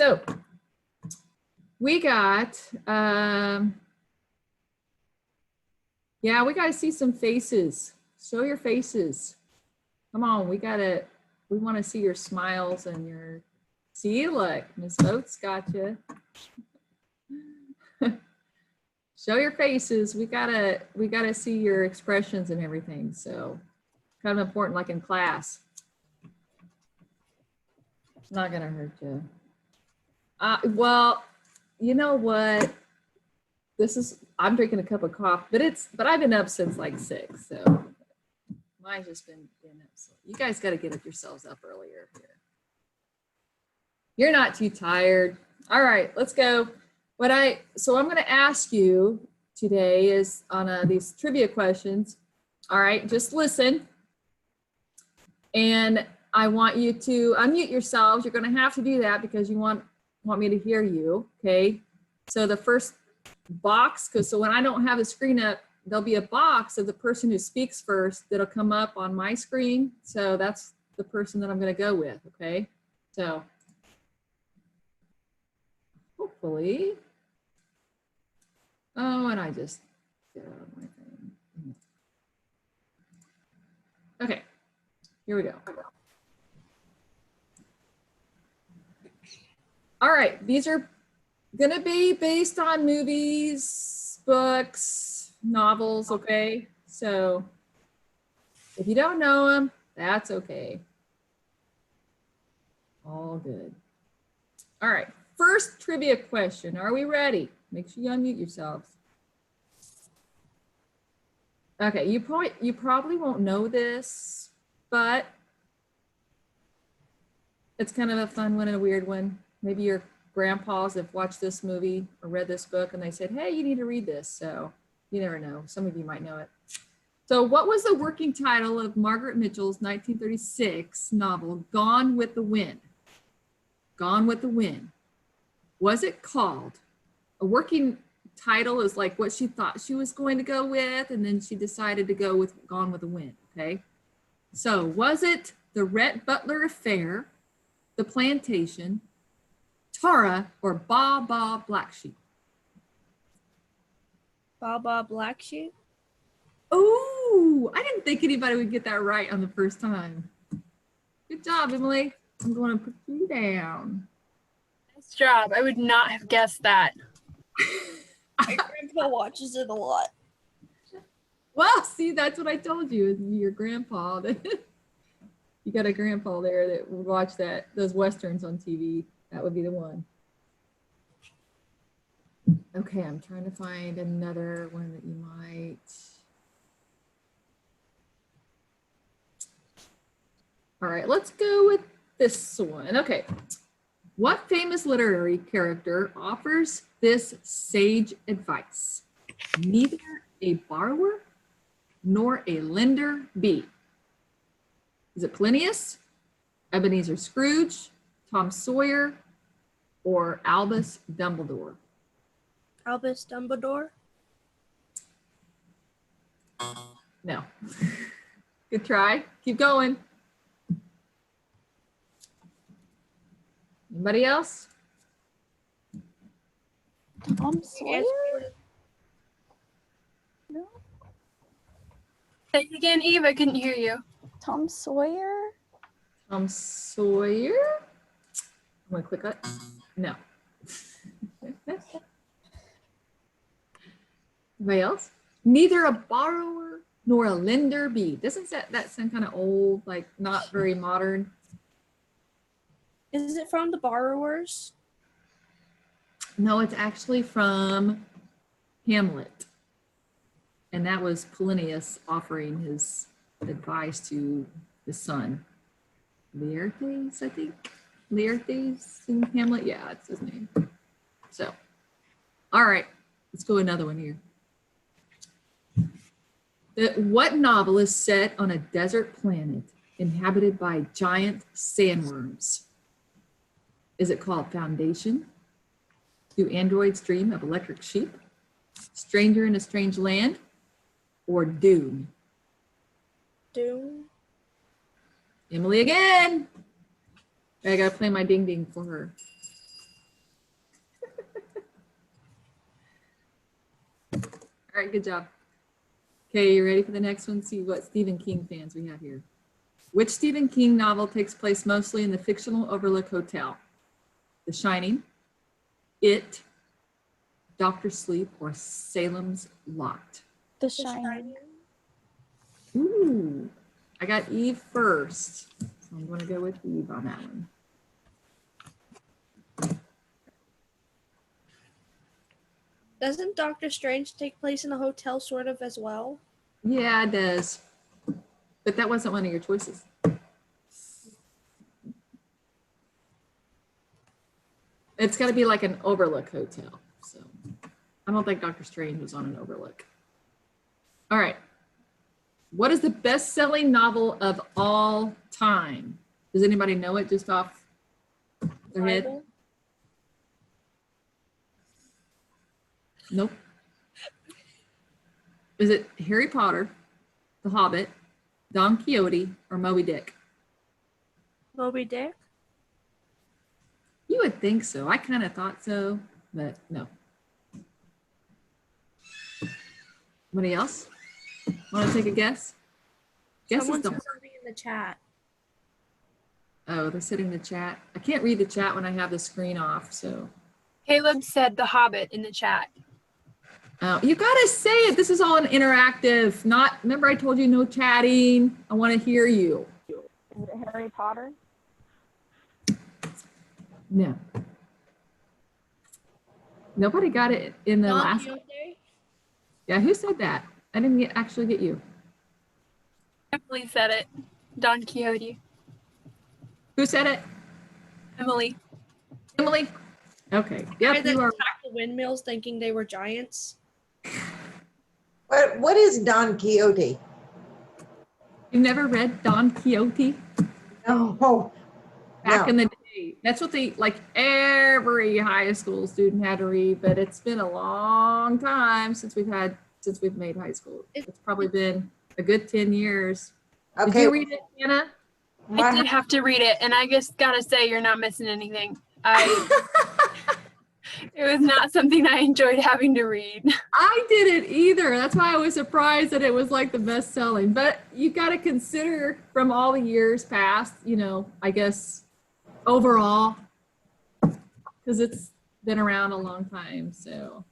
so we got, yeah, we got to see some faces. Show your faces. Come on, we want to see your smiles and your, see, look, Miss Oates got you. Show your faces. We gotta see your expressions and everything. So kind of important, like in class. It's not gonna hurt you. Well, you know what? I'm drinking a cup of coffee, but I've been up since like 6, so mine's just been up. So you guys got to get yourselves up earlier here. You're not too tired. All right, let's go. So I'm going to ask you today is on these trivia questions. All right, just listen. And I want you to unmute yourselves. You're going to have to do that because you want me to hear you, okay? So the first box, so when I don't have the screen up, there'll be a box of the person who speaks first that'll come up on my screen. So that's the person that I'm going to go with, okay? So hopefully, oh, and I just get out of my thing. Okay, here we go. All right, these are gonna be based on movies, books, novels, okay? So if you don't know them, that's okay. All good. All right, first trivia question. Are we ready? Make sure you unmute yourselves. Okay, you probably won't know this, but it's kind of a fun one and a weird one. Maybe your grandpas have watched this movie or read this book and they said, hey, you need to read this. So you never know. Some of you might know it. So what was the working title of Margaret Mitchell's 1936 novel, Gone with the Wind? Gone with the Wind. Was it called, a working title is like what she thought she was going to go with, and then she decided to go with Gone with the Wind, okay? So was it The Rhett Butler Affair, The Plantation, Tara, or Ba Ba Black Sheep? Ba Ba Black Sheep? Oh, I didn't think anybody would get that right on the first time. Good job, Emily. I'm going to put you down. Nice job. I would not have guessed that. My grandpa watches it a lot. Well, see, that's what I told you. Your grandpa. You got a grandpa there that would watch those Westerns on TV. That would be the one. Okay, I'm trying to find another one that you might. All right, let's go with this one. Okay. What famous literary character offers this sage advice? Neither a borrower nor a lender be. Is it Plinius, Ebenezer Scrooge, Tom Sawyer, or Albus Dumbledore? Albus Dumbledore? No. Good try. Keep going. Anybody else? Tom Sawyer? No. Say it again, Eve. I couldn't hear you. Tom Sawyer? Tom Sawyer? I'm gonna click that. No. Anybody else? Neither a borrower nor a lender be. Doesn't that sound kind of old, like not very modern? Is it from The Borrowers? No, it's actually from Hamlet. And that was Plinius offering his advice to his son. Laertes, I think. Laertes in Hamlet? Yeah, that's his name. So, all right, let's go another one here. What novel is set on a desert planet inhabited by giant sandworms? Is it called Foundation? Do androids dream of electric sheep? Stranger in a Strange Land? Or Dune? Dune. Emily again. I gotta play my ding ding for her. All right, good job. Okay, you ready for the next one? See what Stephen King fans we have here. Which Stephen King novel takes place mostly in the fictional Overlook Hotel? The Shining, It, Doctor Sleep, or Salem's Lot? The Shining. Ooh, I got Eve first. So I'm going to go with Eve on that one. Doesn't Doctor Strange take place in a hotel sort of as well? Yeah, it does. But that wasn't one of your choices. It's got to be like an Overlook hotel. So I don't think Doctor Strange was on an Overlook. All right. What is the best-selling novel of all time? Does anybody know it just off their head? Bible? Nope. Is it Harry Potter, The Hobbit, Don Quixote, or Moby Dick? Moby Dick? You would think so. I kind of thought so, but no. Anybody else want to take a guess? Guesses Someone's don't. in the chat. Oh, they're sitting in the chat. I can't read the chat when I have the screen off, so. Caleb said The Hobbit in the chat. Oh, you gotta say it. This is all an interactive. Not. Remember, I told you no chatting. I want to hear you. Is it Harry Potter? No. Nobody got it in the Don last. Quixote? Yeah, who said that? I didn't actually get you. Emily said it. Don Quixote. Who said it? Emily. Emily. Okay. Guy Yep, that you are. attacked the windmills thinking they were giants. What is Don Quixote? You never read Don Quixote? No. Back No. in the day. That's what they, like every high school student had to read, but it's been a long time since we've made high school. It's probably been a good 10 years. Did Okay. you read it, Anna? I did have to read it, and I just gotta say you're not missing anything. It was not something I enjoyed having to read. I didn't either. That's why I was surprised that it was like the best selling. But you got to consider from all the years past, you know, I guess overall, because it's been around a long time. So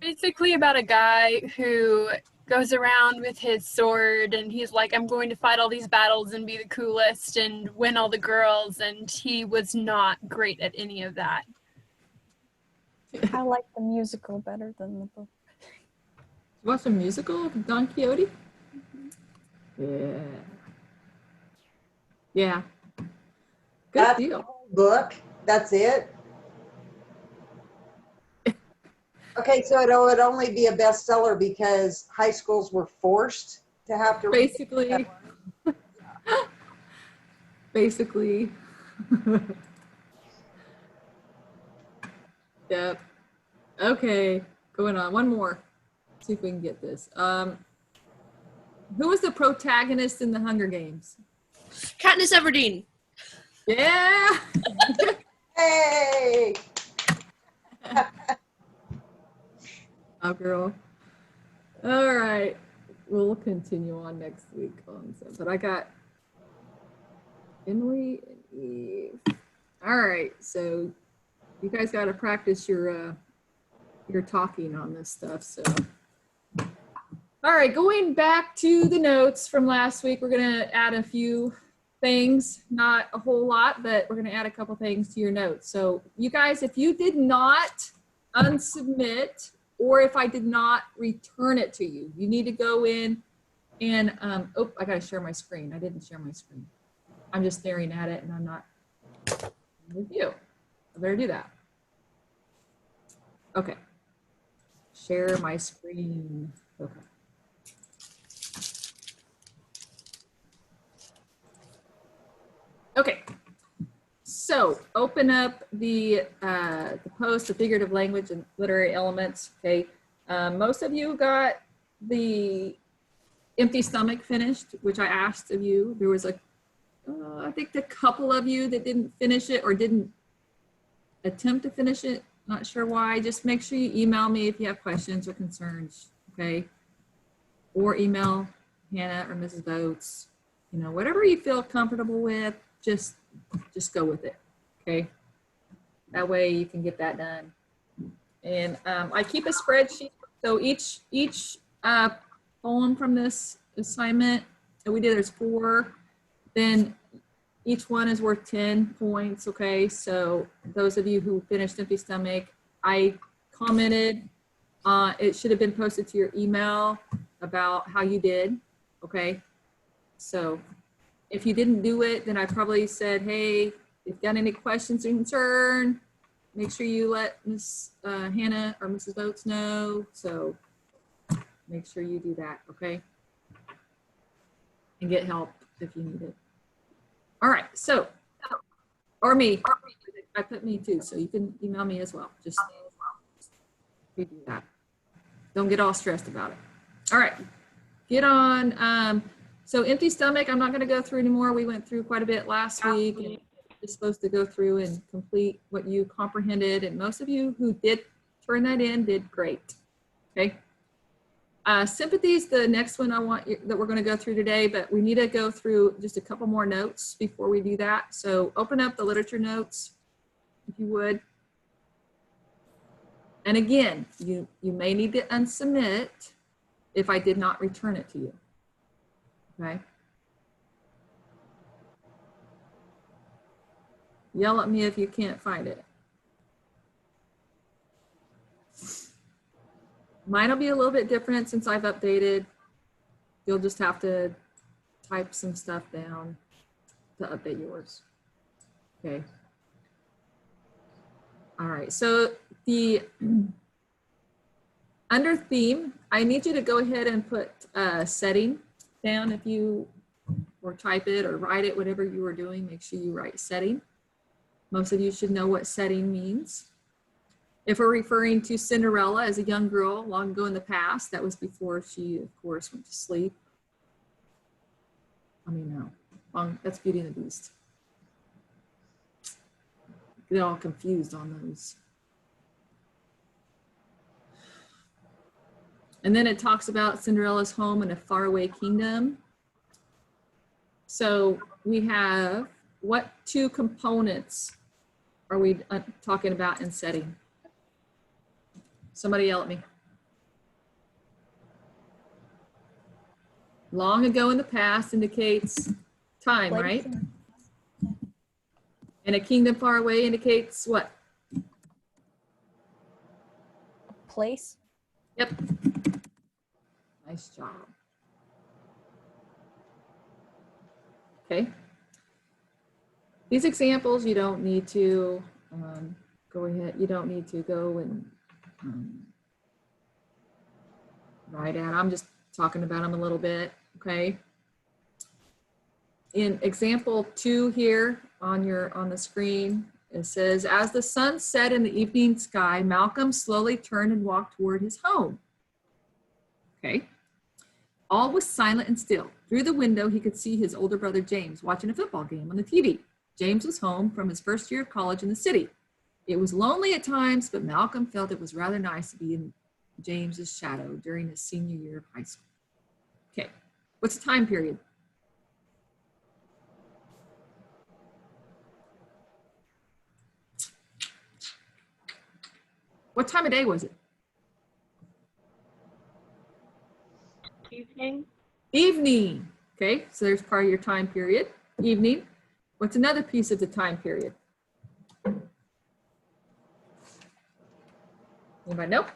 Basically about a guy who goes around with his sword and he's like, I'm going to fight all these battles and be the coolest and win all the girls, and he was not great at any of that. I like the musical better than the book. watch a musical of Don Quixote? Yeah. Yeah. Good That's deal. the whole book. That's it. Okay, so it would only be a bestseller because high schools were forced to have to read Basically. Basically. Yep. Okay, going on. One more. See if we can get this. Who was the protagonist in the Hunger Games? Katniss Everdeen. Yeah. Hey! Oh, girl. All right. We'll continue on next week on that. But I got Emily and Eve. All right. So you guys got to practice your talking on this stuff. So, all right. Going back to the notes from last week, we're going to add a few things, not a whole lot, but we're going to add a couple things to your notes. So you guys, if you did not unsubmit, or if I did not return it to you, you need to go in and, oh, I got to share my screen. I didn't share my screen. I'm just staring at it and I'm not with you. I better do that. Okay. Share my screen. Okay. Okay. So open up the post, the figurative language and literary elements. Okay. Most of you got the empty stomach finished, which I asked of you. There was I think a couple of you that didn't finish it or didn't attempt to finish it. Not sure why. Just make sure you email me if you have questions or concerns. okay? Or email Hannah or Mrs. Boats, you know, whatever you feel comfortable with, just go with it, okay? That way you can get that done. And I keep a spreadsheet. So each poem from this assignment that we did, there's 4, then each one is worth 10 points, okay? So those of you who finished Empty Stomach, I commented, it should have been posted to your email about how you did, okay? So if you didn't do it, then I probably said, hey, if you've got any questions or concern, make sure you let Miss Hannah or Mrs. Boats know. So make sure you do that, okay? And get help if you need it. All right, so, or me. I put me too, so you can email me as well. Just do that. Don't get all stressed about it. All right, get on. So Empty Stomach, I'm not going to go through anymore. We went through quite a bit last week. And you're supposed to go through and complete what you comprehended. And most of you who did turn that in did great. Okay. Sympathy is the next one that we're going to go through today, but we need to go through just a couple more notes before we do that. So open up the literature notes, if you would. And again, you may need to unsubmit if I did not return it to you. Okay. Yell at me if you can't find it. Mine will be a little bit different since I've updated. You'll just have to type some stuff down to update yours. Okay. All right, so under theme, I need you to go ahead and put setting down if you, or type it or write it, whatever you were doing, make sure you write setting. Most of you should know what setting means. If we're referring to Cinderella as a young girl long ago in the past, that was before she, of course, went to sleep. I mean, no, that's Beauty and the Beast. Get all confused on those. And then it talks about Cinderella's home in a faraway kingdom. So we have, what 2 components are we talking about in setting? Somebody yell at me. Long ago in the past indicates time, right? And a kingdom far away indicates what? Place. Yep. Nice job. Okay. These examples, you don't need to go ahead. You don't need to go and write out. I'm just talking about them a little bit. Okay. In example 2 here on the screen, it says, as the sun set in the evening sky, Malcolm slowly turned and walked toward his home. Okay. All was silent and still. Through the window, he could see his older brother James watching a football game on the TV. James was home from his first year of college in the city. It was lonely at times, but Malcolm felt it was rather nice to be in James's shadow during his senior year of high school. Okay, what's the time period? What time of day was it? Evening. Evening. Okay, so there's part of your time period. Evening. What's another piece of the time period? Anybody know?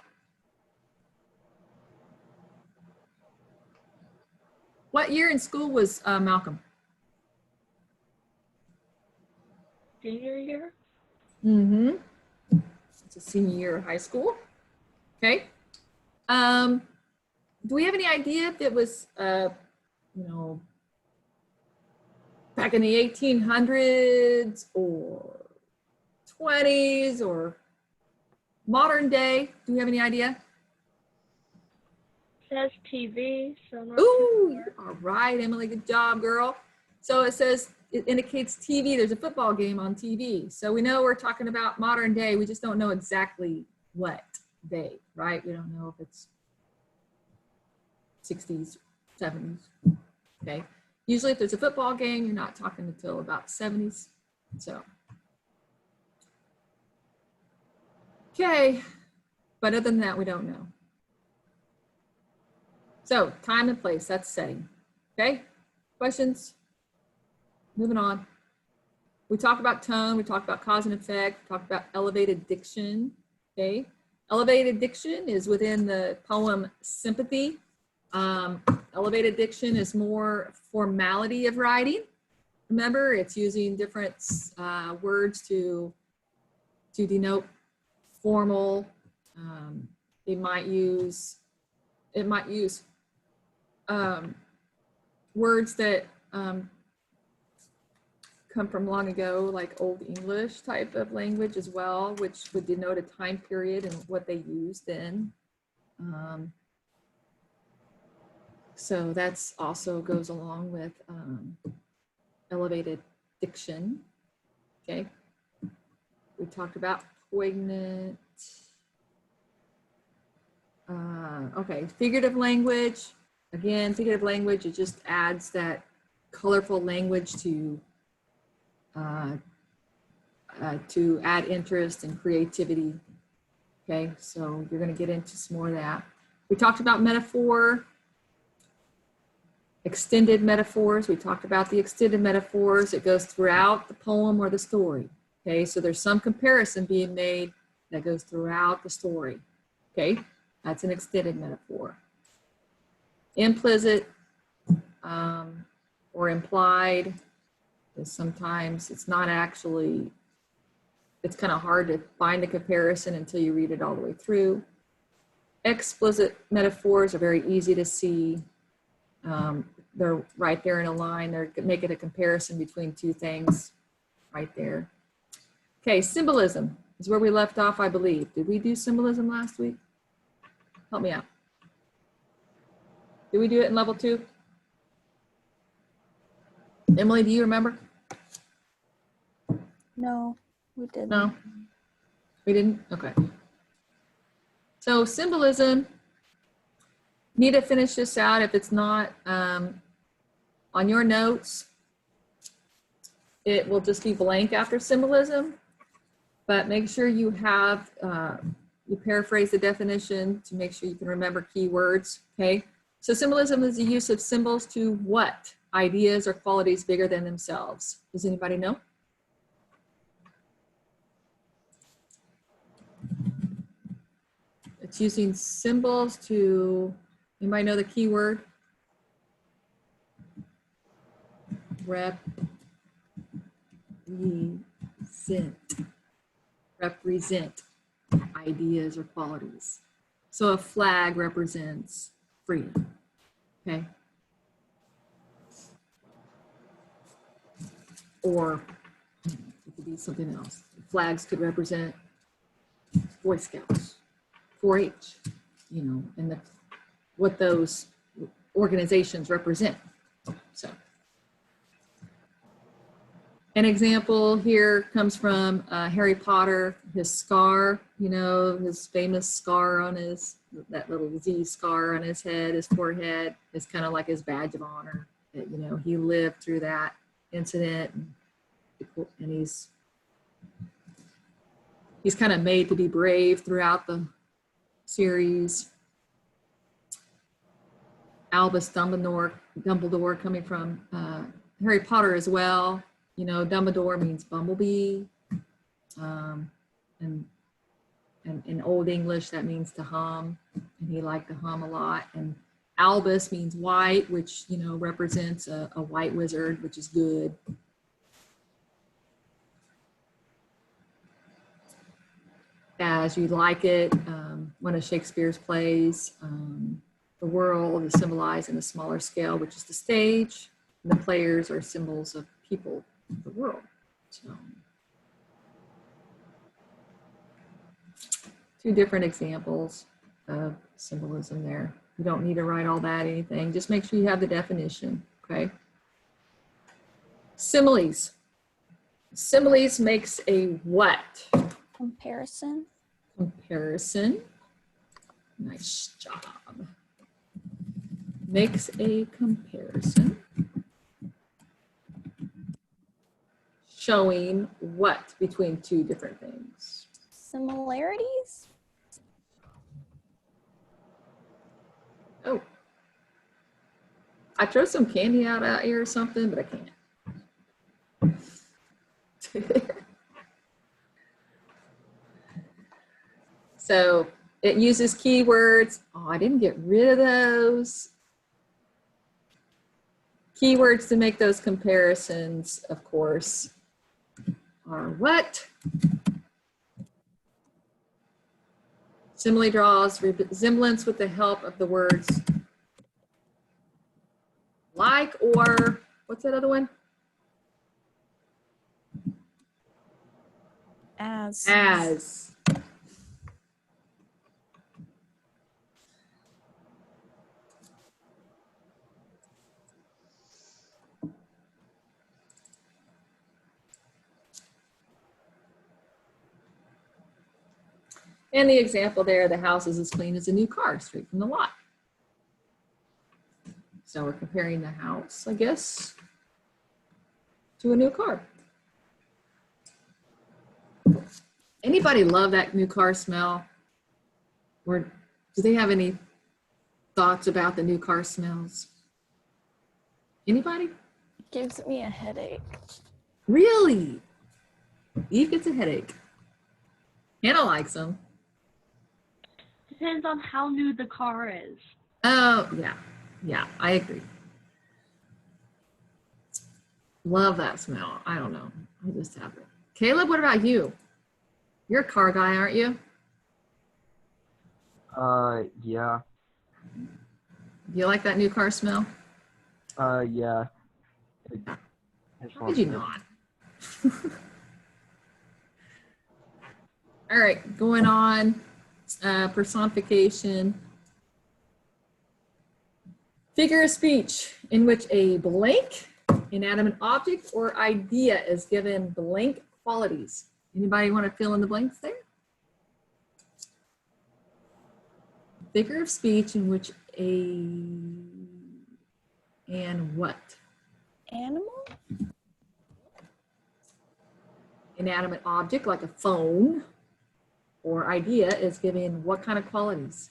What year in school was Malcolm? Senior year. Mm-hmm. It's a senior year of high school. Okay. Do we have any idea if it was, back in the 1800s or 20s or modern day? Do we have any idea? Says TV. So not Ooh, all right, Emily, good job, girl. So it says, it indicates TV. There's a football game on TV. So we know we're talking about modern day. We just don't know exactly what day, right? We don't know if it's 60s, 70s. Okay. Usually if there's a football game, you're not talking until about 70s. So, okay. But other than that, we don't know. So time and place, that's setting. Okay. Questions? Moving on. We talked about tone, we talked about cause and effect, we talked about elevated diction. Okay. Elevated diction is within the poem Sympathy. Elevated diction is more formality of writing. Remember, it's using different words to denote formal. It might use words that come from long ago, like Old English type of language as well, which would denote a time period and what they used then. So that's also goes along with elevated diction. Okay. We talked about poignant. Okay, figurative language. Again, figurative language, it just adds that colorful language to add interest and creativity. Okay, so you're going to get into some more of that. We talked about metaphor, extended metaphors. We talked about the extended metaphors. It goes throughout the poem or the story. Okay, so there's some comparison being made that goes throughout the story. Okay, that's an extended metaphor. Implicit or implied is sometimes it's not actually, it's kind of hard to find a comparison until you read it all the way through. Explicit metaphors are very easy to see. They're right there in a line. They're making a comparison between two things right there. Okay, symbolism is where we left off, I believe. Did we do symbolism last week? Help me out. Did we do it in level 2? Emily, do you remember? No, we didn't. No, we didn't? Okay. So symbolism, need to finish this out. If it's not on your notes, it will just be blank after symbolism, but make sure you have, you paraphrase the definition to make sure you can remember keywords, okay? So symbolism is the use of symbols to what? Ideas or qualities bigger than themselves. Does anybody know? It's using symbols to, anybody know the key word? Represent ideas or qualities. So a flag represents freedom, okay? Or it could be something else. Flags could represent Boy Scouts, 4-H, you know, and what those organizations represent. So an example here comes from Harry Potter, his scar, you know, his famous scar on his, that little Z scar on his head, his forehead, is kind of like his badge of honor. That, you know, he lived through that incident, and he's kind of made to be brave throughout the series. Albus Dumbledore coming from Harry Potter as well. You know, Dumbledore means bumblebee, and in Old English that means to hum, and he liked to hum a lot. And Albus means white, which, you know, represents a white wizard, which is good. As You Like It, one of Shakespeare's plays. The world is symbolized in a smaller scale, which is the stage. And the players are symbols of people of the world. So, two different examples of symbolism there. You don't need to write all that, anything. Just make sure you have the definition, okay? Similes. Similes makes a what? Comparison. Comparison. Nice job. makes a comparison showing what between two different things? Similarities? Oh. I throw some candy out here or something, but I can't. So it uses keywords. Oh, I didn't get rid of those. Keywords to make those comparisons, of course, are what? Simile draws resemblance with the help of the words like or, what's that other one? As. As. And the example there, the house is as clean as a new car, straight from the lot. So we're comparing the house, I guess, to a new car. Anybody love that new car smell? Or do they have any thoughts about the new car smells? Anybody? Gives me a headache. Really? Eve gets a headache. Hannah likes them. Depends on how new the car is. Oh, yeah. Yeah, I agree. Love that smell. I don't know. I just have it. Caleb, what about you? You're a car guy, aren't you? Yeah. Do you like that new car smell? Yeah. How could you not? All right, going on. Personification. Figure of speech in which a blank inanimate object or idea is given blank qualities. Anybody want to fill in the blanks there? Figure of speech in which and what? Animal? Inanimate object like a phone or idea is given what kind of qualities?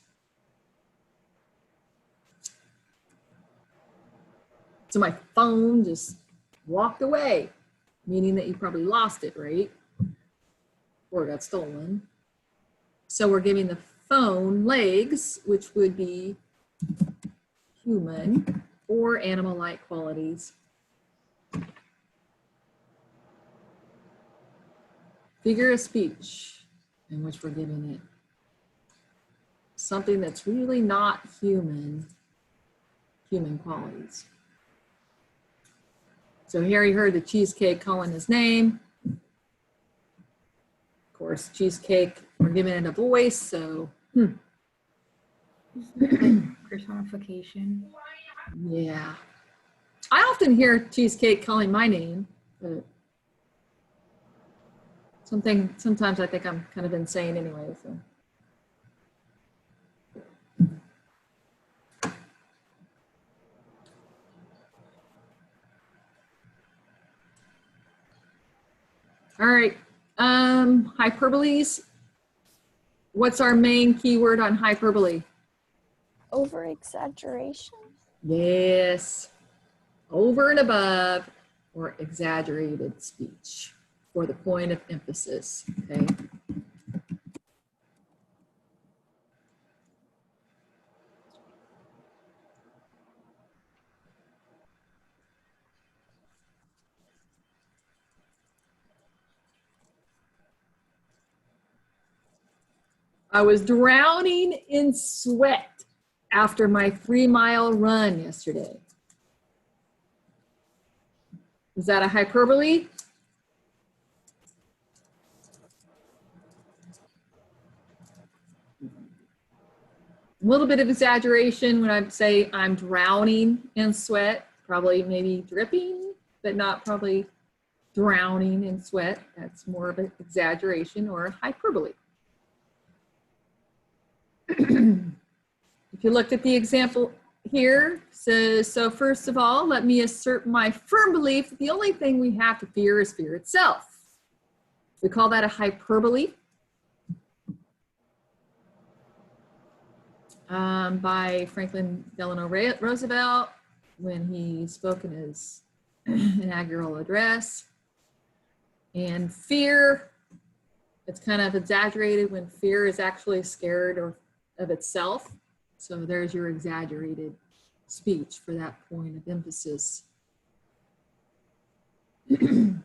So my phone just walked away, meaning that you probably lost it, right? Or got stolen. So we're giving the phone legs, which would be human or animal-like qualities. Figure of speech in which we're giving it something that's really not human qualities. So Harry heard the cheesecake calling his name. Of course, cheesecake, we're giving it a voice, so. Personification. Yeah. I often hear cheesecake calling my name, but sometimes I think I'm kind of insane anyway, so. All right, hyperboles. What's our main keyword on hyperbole? Over exaggeration? Yes, over and above or exaggerated speech for the point of emphasis, okay? I was drowning in sweat after my 3-mile run yesterday. Is that a hyperbole? A little bit of exaggeration when I say I'm drowning in sweat, probably maybe dripping, but not probably drowning in sweat. That's more of an exaggeration or a hyperbole. If you looked at the example here says, so first of all, let me assert my firm belief that the only thing we have to fear is fear itself. We call that a hyperbole. By Franklin Delano Roosevelt when he spoke in his inaugural address. And fear, it's kind of exaggerated when fear is actually scared of itself. So there's your exaggerated speech for that point of emphasis. So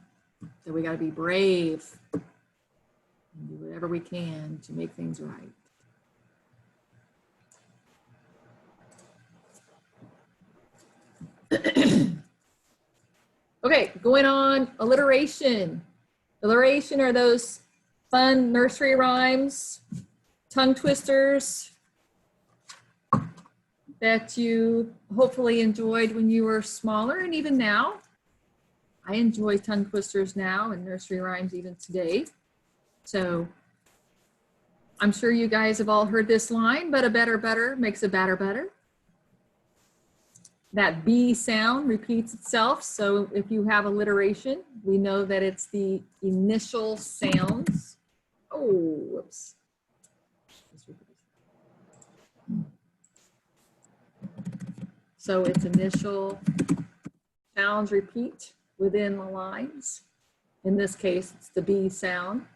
we got to be brave and do whatever we can to make things right. Okay, going on, alliteration. Alliteration are those fun nursery rhymes, tongue twisters that you hopefully enjoyed when you were smaller, and even now. I enjoy tongue twisters now and nursery rhymes even today. So I'm sure you guys have all heard this line, but a better makes a batter better. That B sound repeats itself. So if you have alliteration, we know that it's the initial sounds. Oh, whoops. So its initial sounds repeat within the lines. In this case, it's the B sound.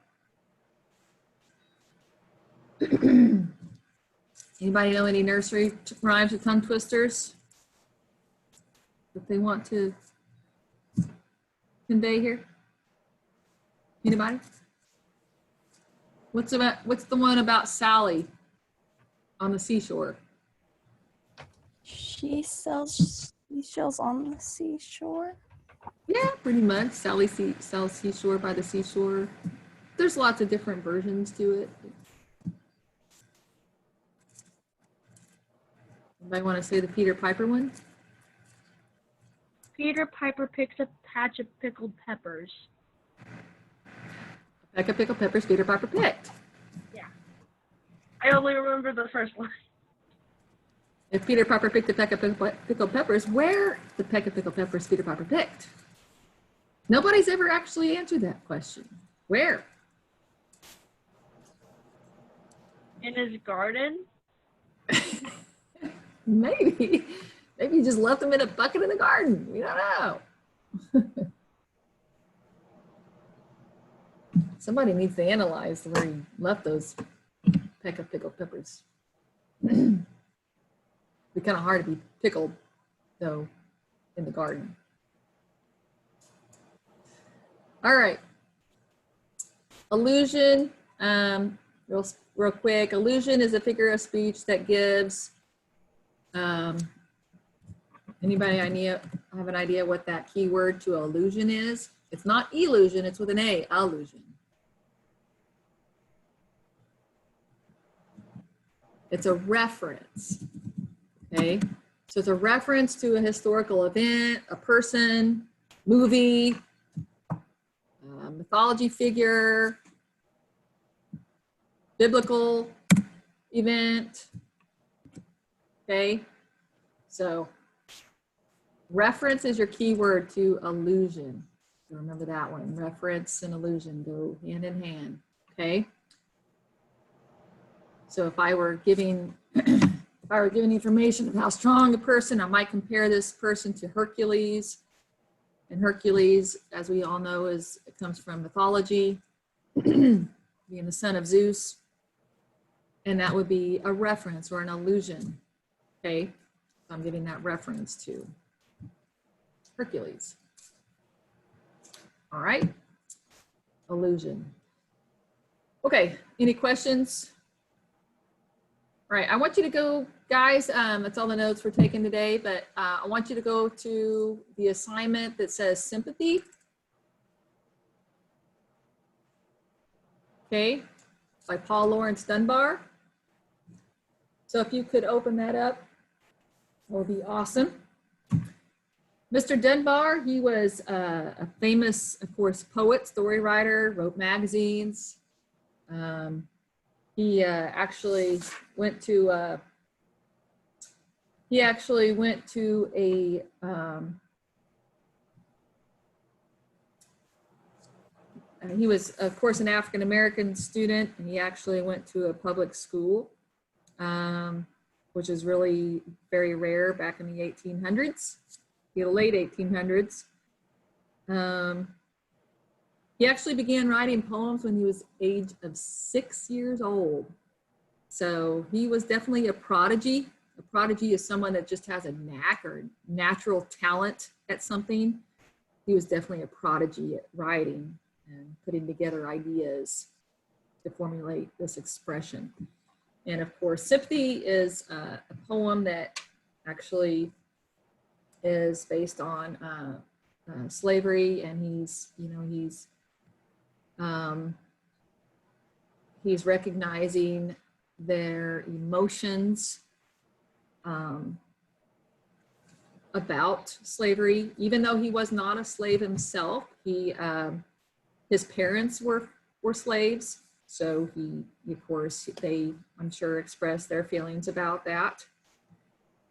Anybody know any nursery rhymes with tongue twisters that they want to convey here? Anybody? What's the one about Sally on the seashore? She sells seashells on the seashore. Yeah, pretty much. Sally sells seashore by the seashore. There's lots of different versions to it. Anybody want to say the Peter Piper one? Peter Piper picks a patch of pickled peppers. A peck of pickled peppers Peter Piper picked. I only remember the first line. If Peter Piper picked a peck of pickled peppers, where the peck of pickled peppers Peter Piper picked? Nobody's ever actually answered that question. Where? In his garden? Maybe you just left them in a bucket in the garden. We don't know. Somebody needs to analyze where he left those peck of pickled peppers. It'd be kind of hard to be pickled, though, in the garden. All right. Allusion, real quick. Allusion is a figure of speech that gives, anybody have an idea what that keyword to allusion is? It's not illusion, it's with an A, allusion. It's a reference, okay? So it's a reference to a historical event, a person, movie, mythology figure, biblical event, okay? So reference is your keyword to allusion. So remember that one. Reference and allusion go hand in hand, okay? So if I were giving information of how strong a person, I might compare this person to Hercules. And Hercules, as we all know, it comes from mythology, being the son of Zeus. And that would be a reference or an allusion, okay? So I'm giving that reference to Hercules. All right, allusion. Okay, any questions? All right, I want you to go, guys, that's all the notes we're taking today, but I want you to go to the assignment that says sympathy. Okay, by Paul Laurence Dunbar. So if you could open that up, that would be awesome. Mr. Dunbar, he was a famous, of course, poet, story writer, wrote magazines. He actually went to, he actually went to a he was, of course, an African-American student, and he actually went to a public school, which is really very rare back in the 1800s, the late 1800s. He actually began writing poems when he was age of 6 years old. So he was definitely a prodigy. A prodigy is someone that just has a knack or natural talent at something. He was definitely a prodigy at writing and putting together ideas to formulate this expression. And of course, Sympathy is a poem that actually is based on slavery, and he's recognizing their emotions about slavery. Even though he was not a slave himself, his parents were slaves, so of course, I'm sure, expressed their feelings about that.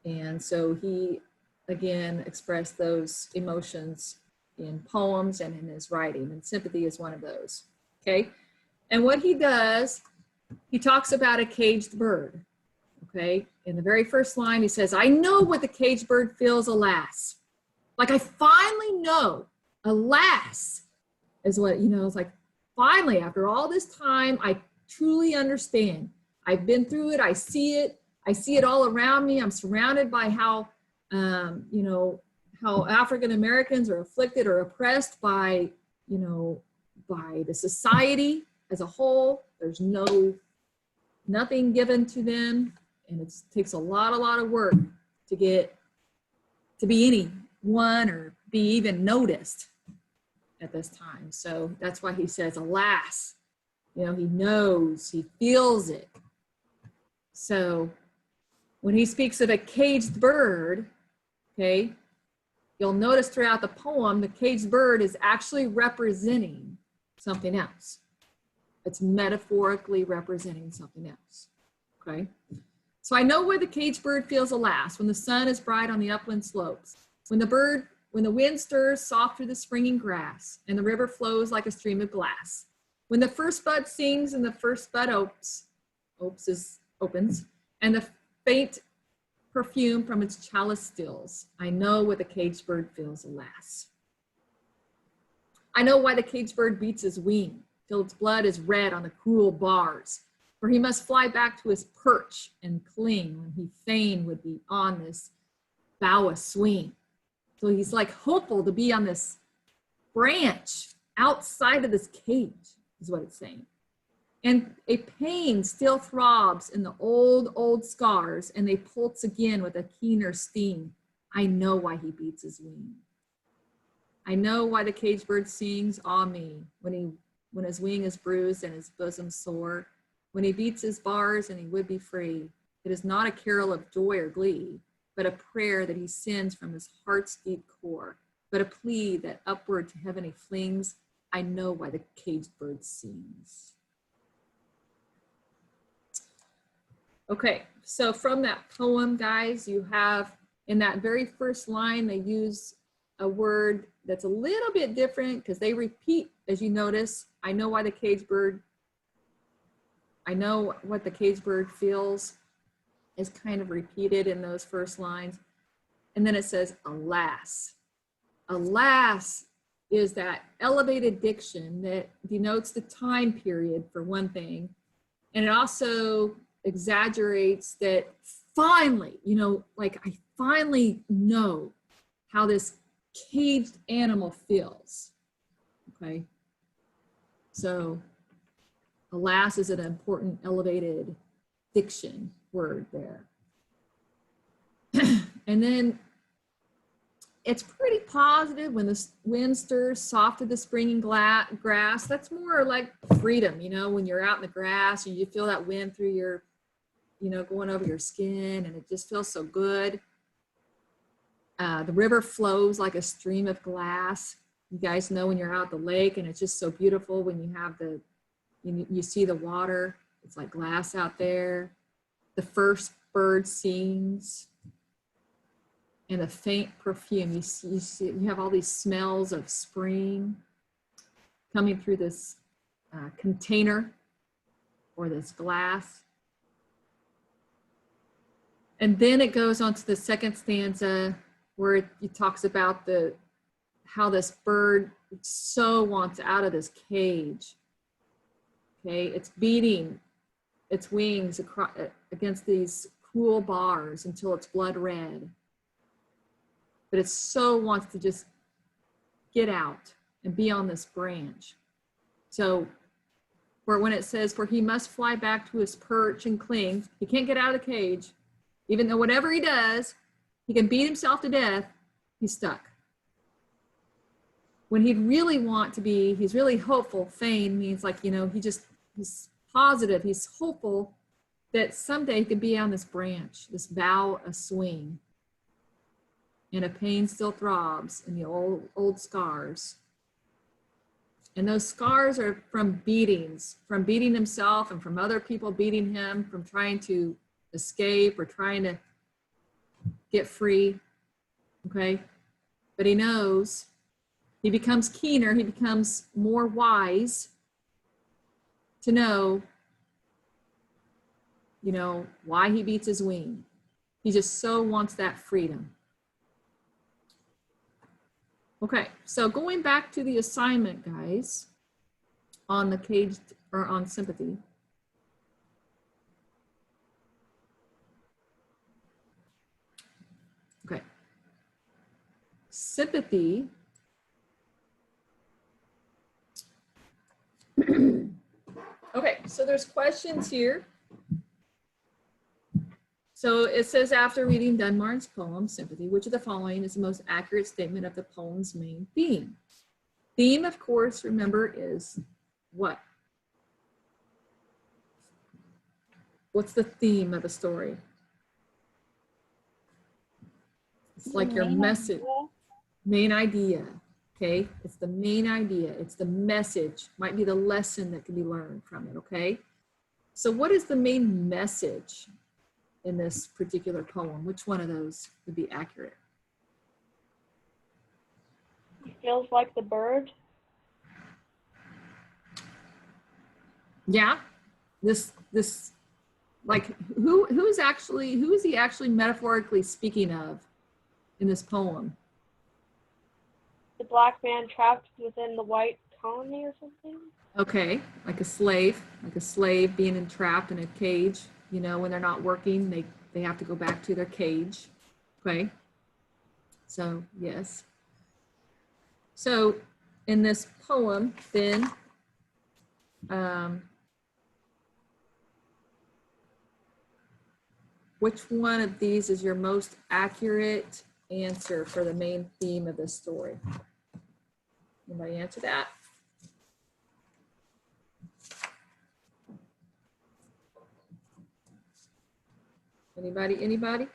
And so he, again, expressed those emotions in poems and in his writing, and Sympathy is one of those, okay? And what he does, he talks about a caged bird, okay? In the very first line, he says, I know what the caged bird feels, alas. Like, I finally know, alas, is what, it's like, finally, after all this time, I truly understand. I've been through it, I see it all around me. I'm surrounded by how African Americans are afflicted or oppressed by the society as a whole. There's nothing given to them, and it takes a lot of work to get to be anyone or be even noticed at this time. So that's why he says, alas, he knows, he feels it. So when he speaks of a caged bird, okay, you'll notice throughout the poem, the caged bird is actually representing something else. It's metaphorically representing something else, okay? So I know where the caged bird feels, alas, when the sun is bright on the upland slopes, when the wind stirs soft through the springing grass, and the river flows like a stream of glass, when the first bud sings and the first bud opens, and the faint perfume from its chalice stills, I know what the caged bird feels, alas. I know why the caged bird beats his wing till its blood is red on the cruel bars, for he must fly back to his perch and cling when he fain would be on this bough swing. So he's like hopeful to be on this branch outside of this cage, is what it's saying. And a pain still throbs in the old scars, and they pulse again with a keener sting. I know why he beats his wing. I know why the caged bird sings, ah me, when his wing is bruised and his bosom sore, when he beats his bars and he would be free. It is not a carol of joy or glee, but a prayer that he sends from his heart's deep core, but a plea that upward to heaven he flings. I know why the caged bird sings. Okay, so from that poem, guys, you have, in that very first line, they use a word that's a little bit different because they repeat, as you notice. I know why the caged bird, I know what the caged bird feels is kind of repeated in those first lines. And then it says, alas. Alas is that elevated diction that denotes the time period, for one thing. And it also exaggerates that finally, like I finally know how this caged animal feels, okay? So alas is an important elevated diction word there. And then it's pretty positive when the wind stirs soft to the springing grass. That's more like freedom, when you're out in the grass and you feel that wind through your, going over your skin, and it just feels so good. The river flows like a stream of glass. You guys know when you're out at the lake and it's just so beautiful when you have you see the water, it's like glass out there. The first bird sings. and a faint perfume. You have all these smells of spring coming through this container or this glass. And then it goes on to the second stanza where it talks about how this bird so wants out of this cage. Okay, it's beating its wings against these cruel bars until it's blood red. But it so wants to just get out and be on this branch. So when it says, for he must fly back to his perch and cling, he can't get out of the cage, even though whatever he does, he can beat himself to death, he's stuck. When he'd really want to be, he's really hopeful. Feign means like, he's positive, he's hopeful that someday he could be on this branch, this bough a swing. And a pain still throbs in the old scars. And those scars are from beatings, from beating himself and from other people beating him, from trying to escape or trying to get free, okay? But he knows, he becomes keener, he becomes more wise to know, why he beats his wing. He just so wants that freedom. Okay, so going back to the assignment, guys, on the cage or on sympathy. Okay, sympathy. Okay, so there's questions here. So it says, after reading Dunbar's poem, Sympathy, which of the following is the most accurate statement of the poem's main theme? Theme, of course, remember, is what? What's the theme of the story? It's like your message, main idea, okay? It's the main idea, it's the message, might be the lesson that can be learned from it, okay? So what is the main message in this particular poem? Which one of those would be accurate? He feels like the bird. Yeah, this like who is he actually metaphorically speaking of in this poem? The black man trapped within the white colony or something. Okay, like a slave being entrapped in a cage. When they're not working, they have to go back to their cage. Okay, so yes. So in this poem, then, which one of these is your most accurate answer for the main theme of this story? Anybody answer that? Anybody?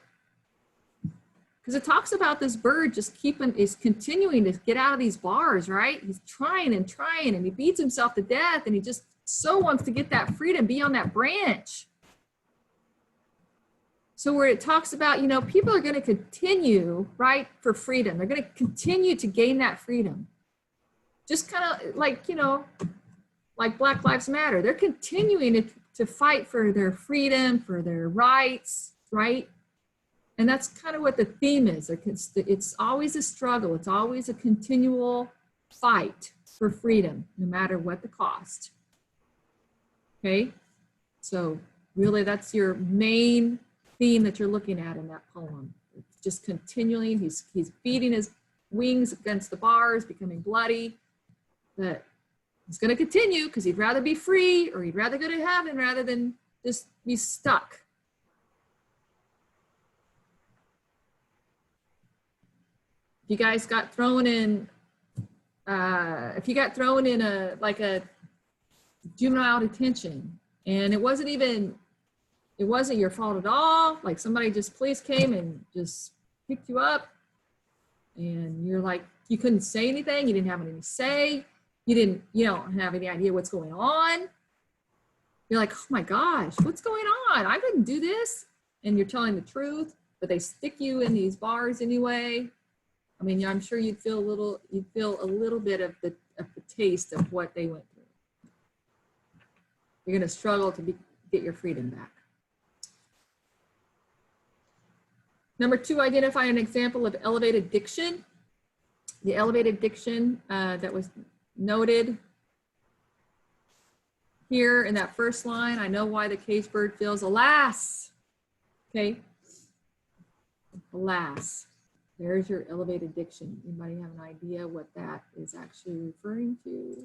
Because it talks about this bird just is continuing to get out of these bars, right? He's trying and he beats himself to death and he just so wants to get that freedom, be on that branch. So where it talks about, people are going to continue, right, for freedom. They're going to continue to gain that freedom. Just kind of like, like Black Lives Matter. They're continuing to fight for their freedom, for their rights, right? And that's kind of what the theme is. It's always a struggle. It's always a continual fight for freedom, no matter what the cost. Okay? So really that's your main theme that you're looking at in that poem. It's just continuing. He's beating his wings against the bars, becoming bloody, but he's going to continue because he'd rather be free or he'd rather go to heaven rather than just be stuck. If you guys got thrown in, a juvenile detention and it wasn't your fault at all, like somebody just police came and just picked you up and you're like, you couldn't say anything, you didn't have anything to say, you don't have any idea what's going on. You're like, oh my gosh, what's going on? I didn't do this. And you're telling the truth. but they stick you in these bars anyway. I mean, I'm sure you'd feel a little bit of the taste of what they went through. You're going to struggle to get your freedom back. Number 2, identify an example of elevated diction. The elevated diction that was noted here in that first line. I know why the caged bird feels, alas. Okay. Alas. There's your elevated diction. Anybody have an idea what that is actually referring to?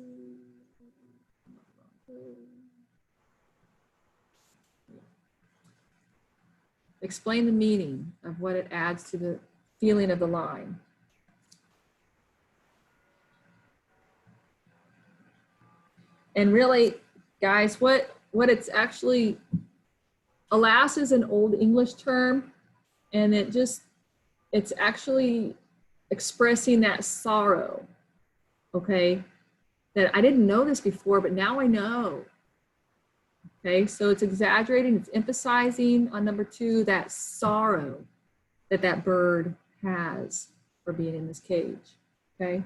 Explain the meaning of what it adds to the feeling of the line. And really, guys, what it's actually, alas is an old English term, and it's actually expressing that sorrow, okay? That I didn't know this before, but now I know. Okay, so it's exaggerating, it's emphasizing on number 2, that sorrow that that bird has for being in this cage, okay?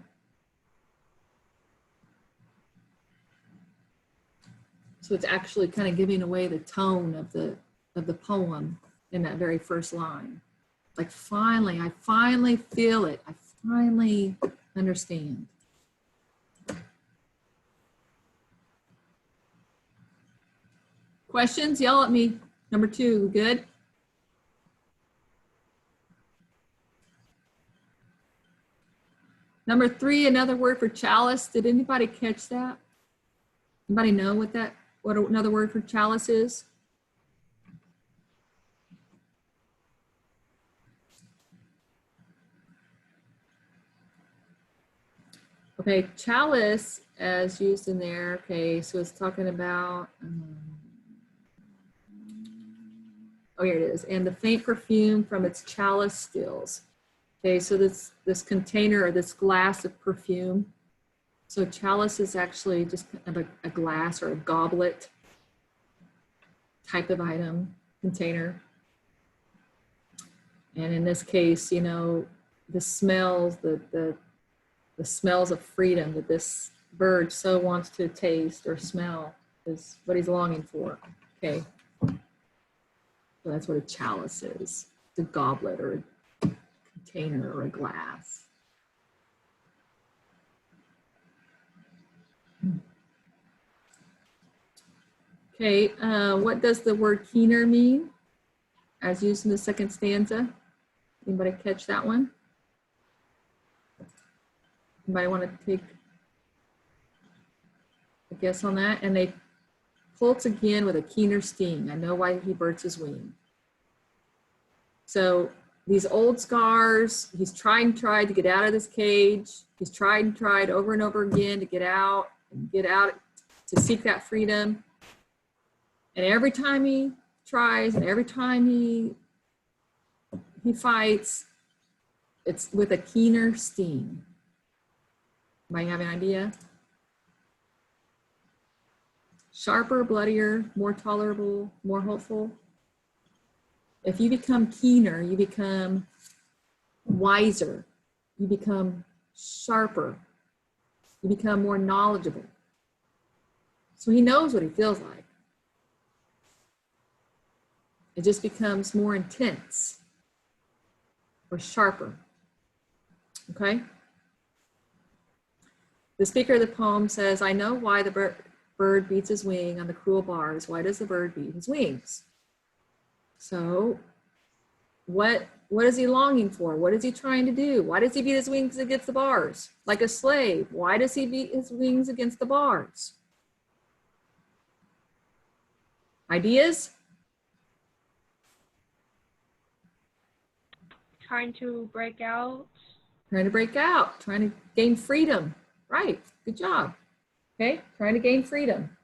So it's actually kind of giving away the tone of the poem in that very first line. Like finally, I finally feel it. I finally understand. Questions? Yell at me. Number 2, good? Number 3, another word for chalice. Did anybody catch that? Anybody know what another word for chalice is? Okay, chalice as used in there. Okay, so it's talking about, oh, here it is. And the faint perfume from its chalice stills. Okay, so this container or this glass of perfume. So chalice is actually just kind of a glass or a goblet type of item, container. And in this case, you know, the smells, the smells of freedom that this bird so wants to taste or smell is what he's longing for. Okay. So that's what a chalice is. It's a goblet or a container or a glass. Okay, what does the word keener mean as used in the second stanza? Anybody catch that one? Anybody want to take a guess on that? And they pulse again with a keener sting. I know why he bursts his wing. So these old scars, he's tried to get out of this cage. He's tried over and over again to get out to seek that freedom. And every time he tries and every time he fights, it's with a keener sting. Anybody have an idea? Sharper, bloodier, more tolerable, more hopeful. If you become keener, you become wiser, you become sharper, you become more knowledgeable. So he knows what he feels like. It just becomes more intense or sharper, okay? The speaker of the poem says, I know why the bird beats his wing on the cruel bars. Why does the bird beat his wings? So what is he longing for? What is he trying to do? Why does he beat his wings against the bars? Like a slave, why does he beat his wings against the bars? Ideas? Trying to break out. Trying to break out, trying to gain freedom. Right, good job. Okay, trying to gain freedom.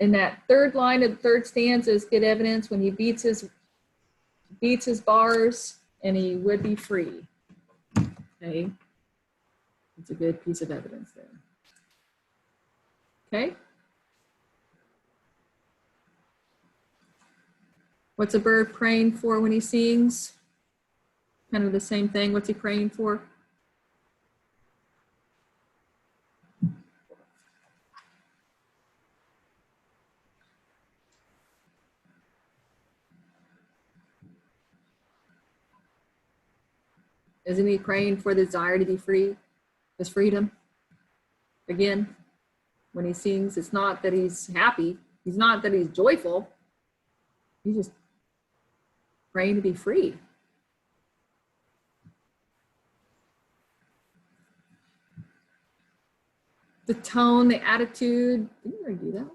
In that third line of the third stanza is good evidence when he beats his bars and he would be free. Okay. It's a good piece of evidence there. Okay. What's a bird praying for when he sings? Kind of the same thing. What's he praying for? Isn't he praying for the desire to be free? His freedom? Again, when he sings, it's not that he's happy. He's not that he's joyful. He's just praying to be free. The tone, the attitude. Didn't I do that?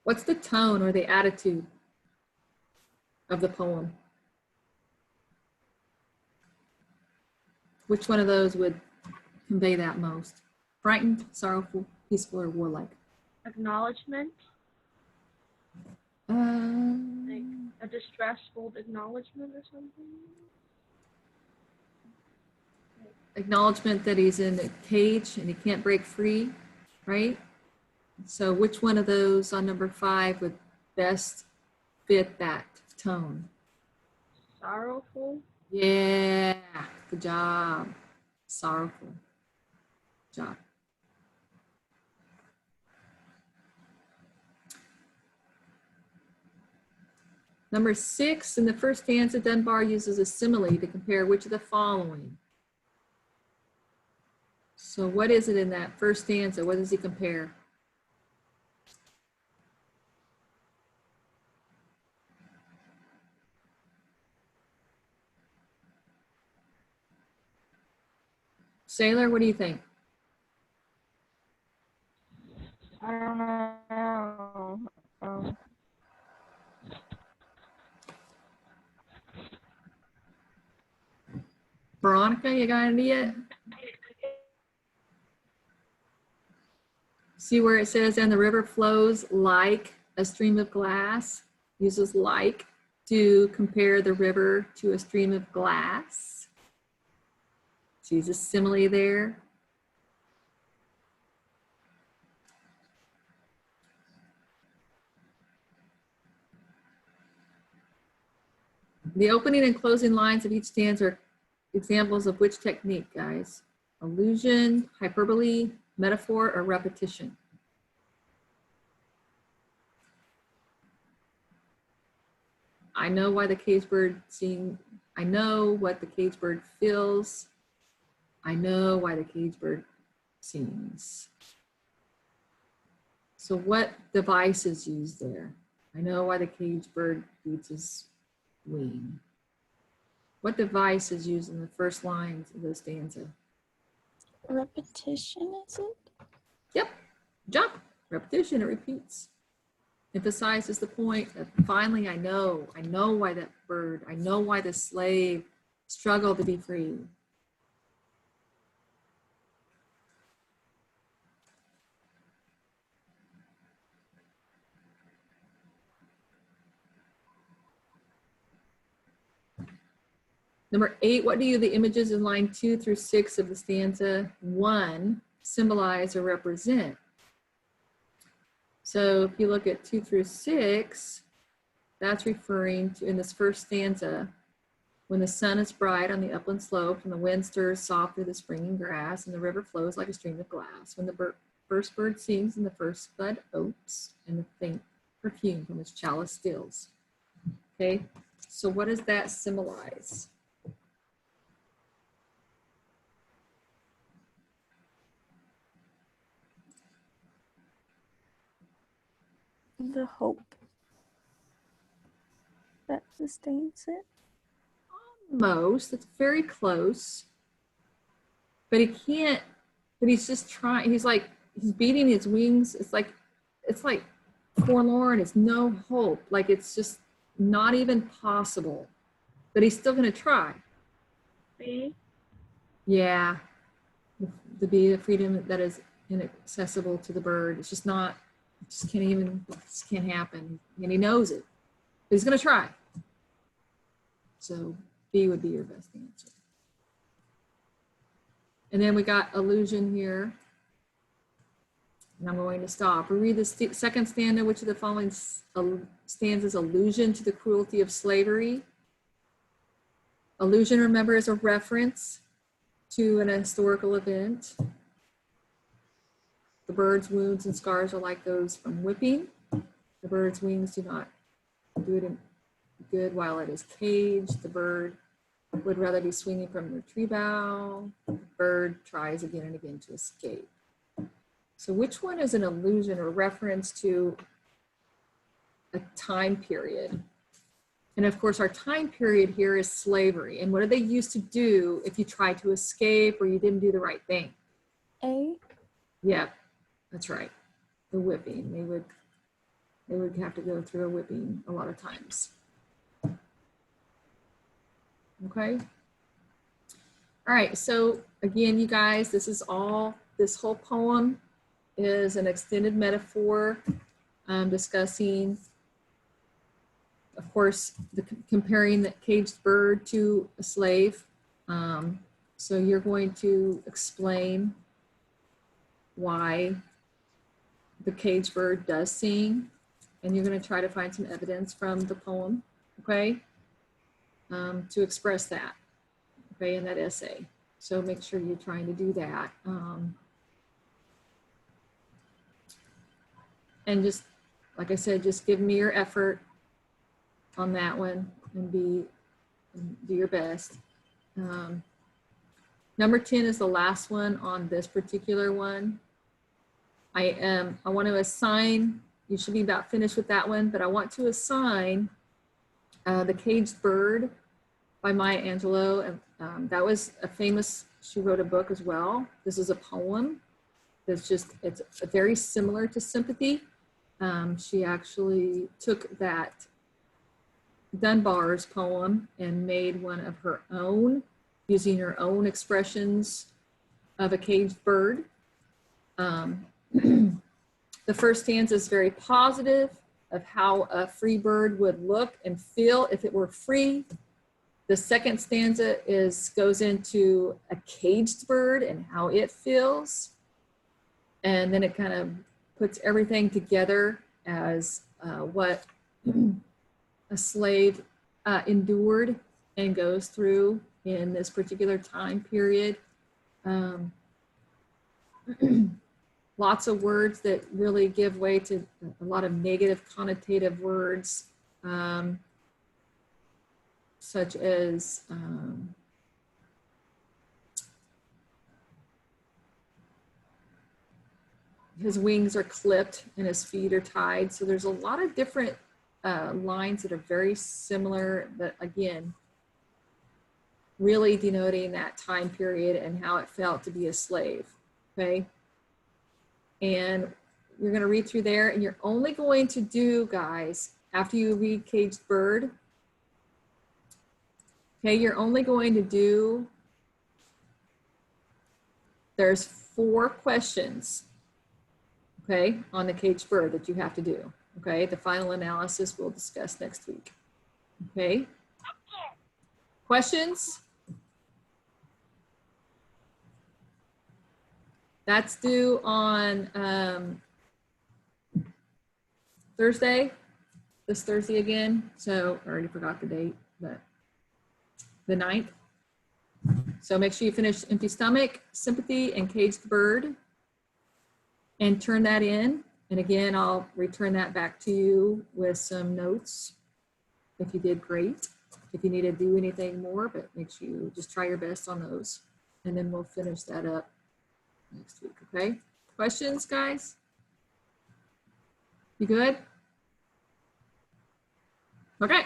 What's the tone or the attitude of the poem? Which one of those would convey that most? Frightened, sorrowful, peaceful, or warlike? Acknowledgement. Like a distressful acknowledgement or something. Acknowledgement that he's in a cage and he can't break free, right? So which one of those on number 5 would best fit that tone? Sorrowful. Yeah, good job. Sorrowful. Good job. Number 6, in the first stanza, Dunbar uses a simile to compare which of the following. So what is it in that first stanza? What does he compare? Sailor, what do you think? I don't know. Veronica, you got an idea? See where it says, and the river flows like a stream of glass? Uses like to compare the river to a stream of glass. So use a simile there. The opening and closing lines of each stanza are examples of which technique, guys? Allusion, hyperbole, metaphor, or repetition? I know why the cage bird sings. I know what the cage bird feels. I know why the cage bird sings. So what device is used there? I know why the cage bird beats his wing. What device is used in the first lines of the stanza? Repetition, is it? Yep, jump, repetition, it repeats. Emphasizes the point that finally I know why that bird, I know why the slave struggled to be free. Number 8, what do the images in line 2 through 6 of the stanza 1 symbolize or represent? So if you look at 2 through 6, that's referring to, in this first stanza, when the sun is bright on the upland slope and the wind stirs soft through the springing grass and the river flows like a stream of glass, when the first bird sings and the first bud opes and the faint perfume from its chalice stills. Okay, so what does that symbolize? The hope that sustains it. Most, it's very close, but he can't, but he's just trying, he's beating his wings. It's like forlorn, it's no hope. Like it's just not even possible, but he's still gonna try. B. Yeah, the bee, the freedom that is inaccessible to the bird. It's just not, it just can't happen. And he knows it, but he's gonna try. So B would be your best answer. And then we got allusion here. And I'm going to stop. We read the second stanza, which of the following stanzas allusion to the cruelty of slavery. Allusion, remember, is a reference to an historical event. The bird's wounds and scars are like those from whipping. The bird's wings do not do it good while it is caged. The bird would rather be swinging from the tree bough. The bird tries again and again to escape. So which one is an allusion or reference to a time period? And of course, our time period here is slavery. And what do they used to do if you tried to escape or you didn't do the right thing? A. Yeah, that's right. The whipping. They would have to go through a whipping a lot of times. Okay. All right. So again, you guys, this whole poem is an extended metaphor discussing, of course, comparing the caged bird to a slave. So you're going to explain why the caged bird does sing, and you're going to try to find some evidence from the poem, okay, to express that, okay, in that essay. So make sure you're trying to do that. And just, like I said, just give me your effort on that one and do your best. Number 10 is the last one on this particular one. I want to assign, you should be about finished with that one, but I want to assign The Caged Bird by Maya Angelou. And that was a famous, she wrote a book as well. This is a poem. It's very similar to Sympathy. She actually took that Dunbar's poem and made one of her own, using her own expressions of a caged bird. The first stanza is very positive of how a free bird would look and feel if it were free. The second stanza goes into a caged bird and how it feels. And then it kind of puts everything together as what a slave endured and goes through in this particular time period. Lots of words that really give way to a lot of negative connotative words, such as his wings are clipped and his feet are tied. So there's a lot of different lines that are very similar, but again, really denoting that time period and how it felt to be a slave, okay? And you're gonna read through there, and you're only going to do, guys, after you read Caged Bird, okay, you're only going to do, there's 4 questions, okay, on the Caged Bird that you have to do, okay? The final analysis we'll discuss next week, okay? Questions? That's due on Thursday, this Thursday again. So I already forgot the date, but the 9th. So make sure you finish Empty Stomach, Sympathy, and Caged Bird, and turn that in. And again, I'll return that back to you with some notes if you did great. If you need to do anything more, but make sure you just try your best on those. And then we'll finish that up next week, okay? Questions, guys? You good? Okay.